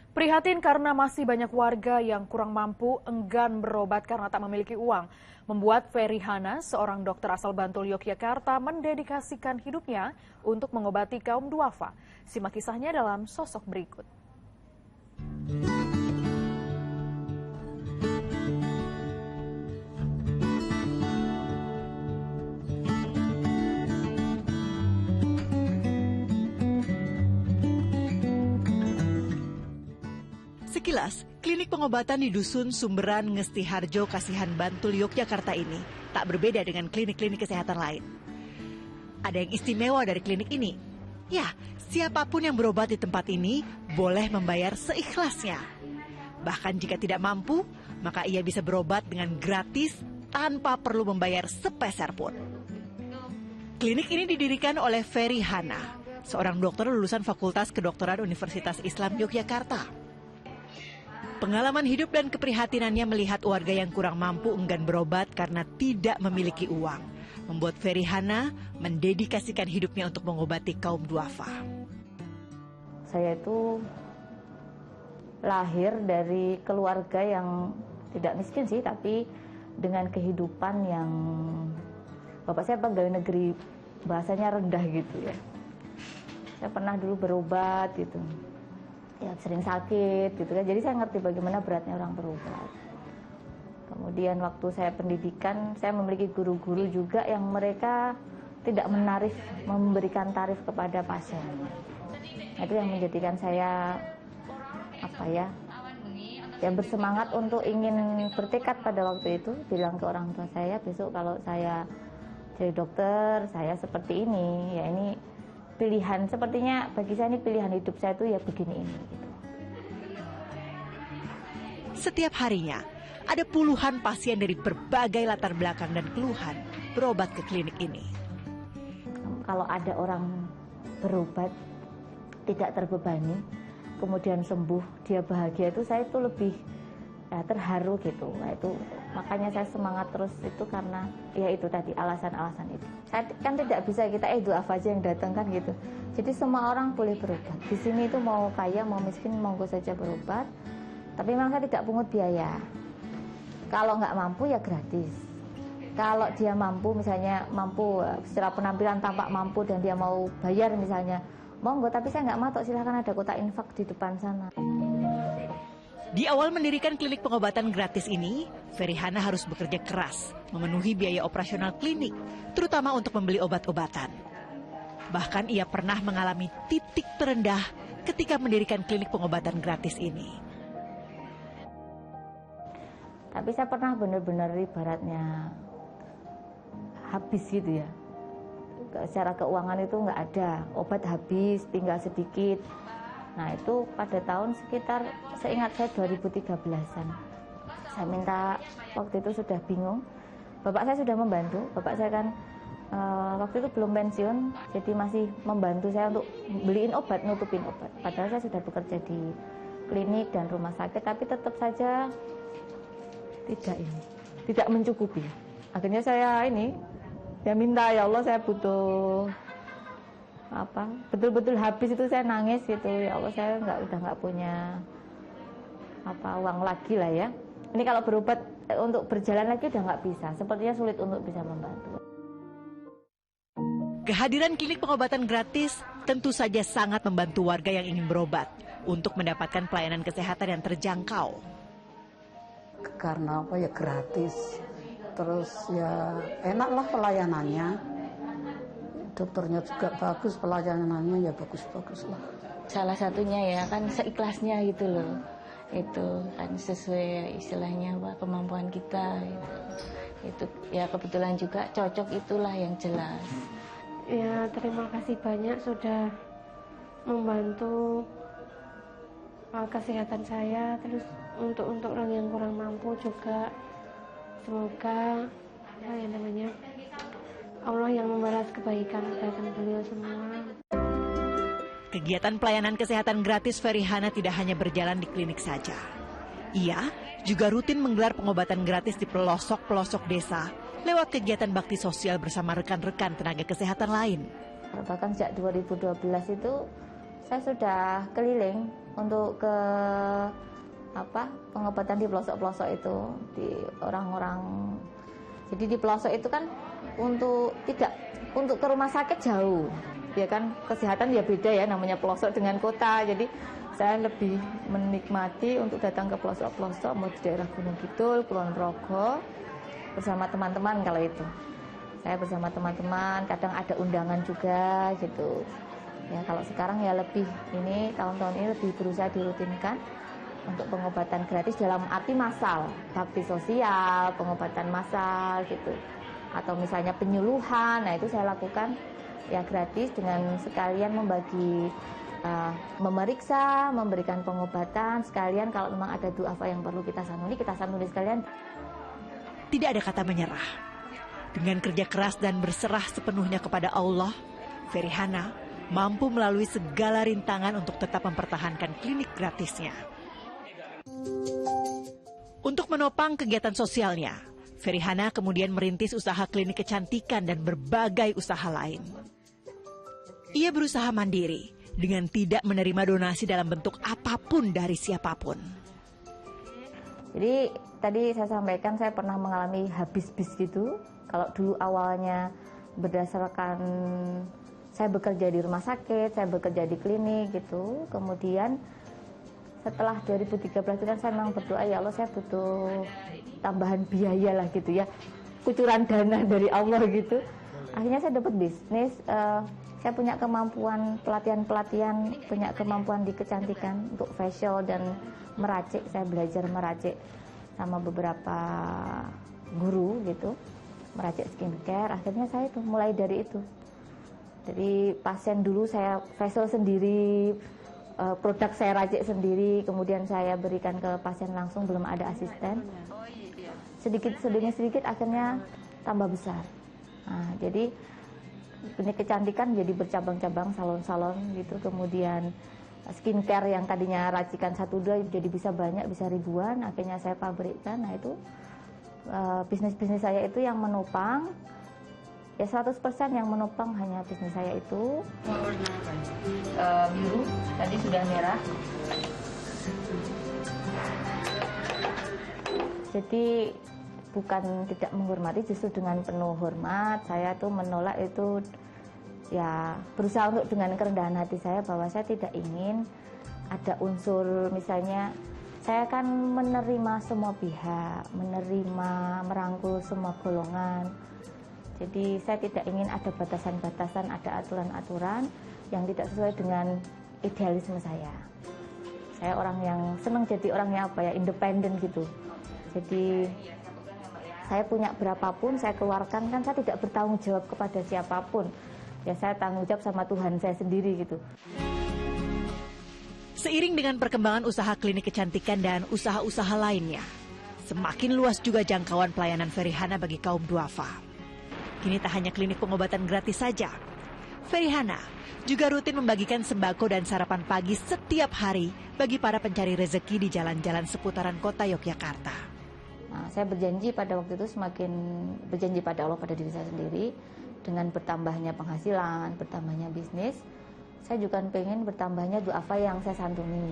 Prihatin karena masih banyak warga yang kurang mampu enggan berobat karena tak memiliki uang. Membuat Ferry Hana, seorang dokter asal Bantul, Yogyakarta, mendedikasikan hidupnya untuk mengobati kaum duafa. Simak kisahnya dalam sosok berikut. Sekilas, klinik pengobatan di Dusun Sumberan Ngesti Harjo, Kasihan, Bantul, Yogyakarta ini tak berbeda dengan klinik-klinik kesehatan lain. Ada yang istimewa dari klinik ini. Ya, siapapun yang berobat di tempat ini boleh membayar seikhlasnya. Bahkan jika tidak mampu, maka ia bisa berobat dengan gratis tanpa perlu membayar sepeser pun. Klinik ini didirikan oleh Ferry Hana, seorang dokter lulusan Fakultas Kedokteran Universitas Islam Yogyakarta. Pengalaman hidup dan keprihatinannya melihat warga yang kurang mampu enggan berobat karena tidak memiliki uang, membuat Ferry Hana mendedikasikan hidupnya untuk mengobati kaum duafa. Saya itu lahir dari keluarga yang tidak miskin sih, tapi dengan kehidupan yang bapak saya pegawai negeri, bahasanya rendah gitu ya. Saya pernah dulu berobat gitu. Ya sering sakit gitu kan, jadi saya ngerti bagaimana beratnya orang berobat. Kemudian waktu saya pendidikan, saya memiliki guru-guru juga yang mereka tidak memberikan tarif kepada pasien. Itu yang menjadikan saya bersemangat untuk ingin bertekad pada waktu itu, bilang ke orang tua saya, besok kalau saya jadi dokter, saya seperti ini, ya ini pilihan, sepertinya bagi saya ini pilihan hidup saya itu ya begini ini. Gitu. Setiap harinya, ada puluhan pasien dari berbagai latar belakang dan keluhan berobat ke klinik ini. Kalau ada orang berobat, tidak terbebani, kemudian sembuh, dia bahagia, itu saya itu lebih terharu gitu. Nah, itu makanya saya semangat terus itu karena ya itu tadi alasan-alasan itu. Saya kan tidak bisa kita duafa aja yang datang kan gitu. Jadi semua orang boleh berobat. Di sini itu mau kaya mau miskin monggo saja berobat. Tapi memang saya tidak pungut biaya. Kalau nggak mampu ya gratis. Kalau dia mampu misalnya mampu secara penampilan tampak mampu dan dia mau bayar misalnya monggo, tapi saya nggak matok, silahkan ada kotak infak di depan sana. Di awal mendirikan klinik pengobatan gratis ini, Ferry Hana harus bekerja keras, memenuhi biaya operasional klinik, terutama untuk membeli obat-obatan. Bahkan ia pernah mengalami titik terendah ketika mendirikan klinik pengobatan gratis ini. Tapi saya pernah benar-benar ibaratnya habis gitu ya. Secara keuangan itu nggak ada, obat habis, tinggal sedikit. Nah itu pada tahun sekitar, seingat saya 2013-an. Saya minta, waktu itu sudah bingung. Bapak saya sudah membantu, bapak saya kan waktu itu belum pensiun, jadi masih membantu saya untuk beliin obat, nutupin obat. Padahal saya sudah bekerja di klinik dan rumah sakit, tapi tetap saja tidak mencukupi. Akhirnya saya minta, ya Allah saya butuh betul-betul habis itu saya nangis gitu, ya Allah saya udah nggak punya uang lagi lah ya. Ini kalau berobat untuk berjalan lagi udah nggak bisa, sepertinya sulit untuk bisa membantu. Kehadiran klinik pengobatan gratis tentu saja sangat membantu warga yang ingin berobat untuk mendapatkan pelayanan kesehatan yang terjangkau. Karena ya gratis, terus ya enaklah pelayanannya. Dokternya juga bagus, pelayanannya ya bagus-bagus lah. Salah satunya ya kan seikhlasnya gitu loh. Itu kan sesuai istilahnya kemampuan kita. Itu ya kebetulan juga cocok, itulah yang jelas. Ya terima kasih banyak sudah membantu kesehatan saya, terus untuk orang yang kurang mampu juga semoga Allah yang membalas kebaikan beliau semua. Kegiatan pelayanan kesehatan gratis Ferry Hana tidak hanya berjalan di klinik saja. Ia juga rutin menggelar pengobatan gratis di pelosok-pelosok desa lewat kegiatan bakti sosial bersama rekan-rekan tenaga kesehatan lain. Bahkan sejak 2012 itu saya sudah keliling untuk ke pengobatan di pelosok-pelosok itu, di orang-orang. Jadi di pelosok itu kan untuk ke rumah sakit jauh, ya kan, kesehatan ya beda ya, namanya pelosok dengan kota. Jadi saya lebih menikmati untuk datang ke pelosok-pelosok, mau di daerah Gunung Kidul, Kulon Progo, bersama teman-teman. Kalau itu saya bersama teman-teman, kadang ada undangan juga gitu ya. Kalau sekarang ya lebih, ini tahun-tahun ini lebih berusaha dirutinkan untuk pengobatan gratis dalam arti massal, bakti sosial, pengobatan massal gitu, atau misalnya penyuluhan. Nah itu saya lakukan ya gratis, dengan sekalian membagi, memeriksa, memberikan pengobatan sekalian. Kalau memang ada duafa yang perlu kita santuni sekalian. Tidak ada kata menyerah. Dengan kerja keras dan berserah sepenuhnya kepada Allah, Ferihana mampu melalui segala rintangan untuk tetap mempertahankan klinik gratisnya. Untuk menopang kegiatan sosialnya, Ferihana kemudian merintis usaha klinik kecantikan dan berbagai usaha lain. Ia berusaha mandiri dengan tidak menerima donasi dalam bentuk apapun dari siapapun. Jadi tadi saya sampaikan saya pernah mengalami habis-bis gitu. Kalau dulu awalnya berdasarkan saya bekerja di rumah sakit, saya bekerja di klinik gitu. Kemudian setelah 2013 itu kan saya memang berdoa, ya Allah saya butuh tambahan biaya lah gitu ya, kucuran dana dari Allah gitu. Akhirnya saya dapat bisnis, saya punya kemampuan pelatihan, punya kemampuan di kecantikan untuk facial dan meracik. Saya belajar meracik sama beberapa guru gitu, meracik skincare. Akhirnya saya itu mulai dari itu. Dari pasien dulu saya facial sendiri, produk saya racik sendiri, kemudian saya berikan ke pasien langsung, belum ada asisten. Sedikit demi sedikit akhirnya tambah besar. Nah, jadi ini kecantikan jadi bercabang-cabang, salon-salon gitu. Kemudian skincare yang tadinya racikan 1-2 jadi bisa banyak, bisa ribuan. Akhirnya saya pabrikkan. Nah itu bisnis-bisnis saya itu yang menopang. Ya 100% yang menopang hanya bisnis saya itu. Biru, tadi sudah merah. Jadi bukan tidak menghormati, justru dengan penuh hormat. Saya tuh menolak itu, ya berusaha untuk dengan kerendahan hati saya, bahwa saya tidak ingin ada unsur, misalnya saya kan menerima semua pihak, merangkul semua golongan. Jadi saya tidak ingin ada batasan-batasan, ada aturan-aturan yang tidak sesuai dengan idealisme saya. Saya orang yang senang jadi orangnya independen gitu. Jadi saya punya berapapun saya keluarkan, kan saya tidak bertanggung jawab kepada siapapun. Ya saya tanggung jawab sama Tuhan saya sendiri gitu. Seiring dengan perkembangan usaha klinik kecantikan dan usaha-usaha lainnya, semakin luas juga jangkauan pelayanan Ferihana bagi kaum duafa. Kini tak hanya klinik pengobatan gratis saja, Ferihana juga rutin membagikan sembako dan sarapan pagi setiap hari bagi para pencari rezeki di jalan-jalan seputaran kota Yogyakarta. Nah, saya berjanji pada waktu itu, semakin berjanji pada Allah, pada diri saya sendiri, dengan bertambahnya penghasilan, bertambahnya bisnis, saya juga pengen bertambahnya duafa yang saya santuni.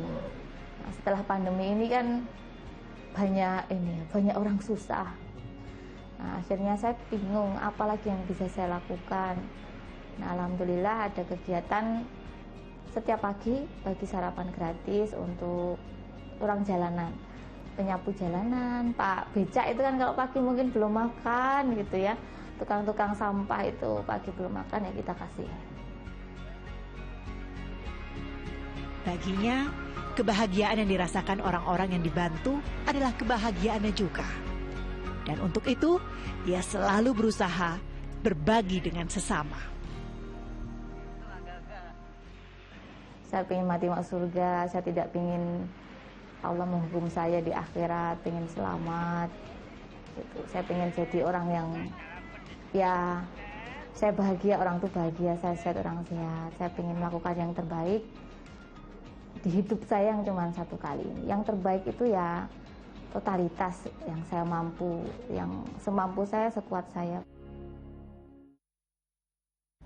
Nah, setelah pandemi ini kan banyak orang susah. Nah, akhirnya saya bingung apa lagi yang bisa saya lakukan. Nah, alhamdulillah ada kegiatan setiap pagi bagi sarapan gratis untuk orang jalanan, penyapu jalanan, Pak becak itu kan kalau pagi mungkin belum makan gitu ya. Tukang-tukang sampah itu pagi belum makan, ya kita kasih. Baginya, kebahagiaan yang dirasakan orang-orang yang dibantu adalah kebahagiaannya juga. Dan untuk itu, ia selalu berusaha berbagi dengan sesama. Saya ingin mati masuk surga, saya tidak ingin Allah menghukum saya di akhirat, ingin selamat. Gitu. Saya ingin jadi orang yang, ya saya bahagia, orang tuh bahagia, saya sehat, orang sehat. Saya ingin melakukan yang terbaik di hidup saya yang cuma satu kali ini. Yang terbaik itu ya totalitas yang saya mampu, yang semampu saya, sekuat saya.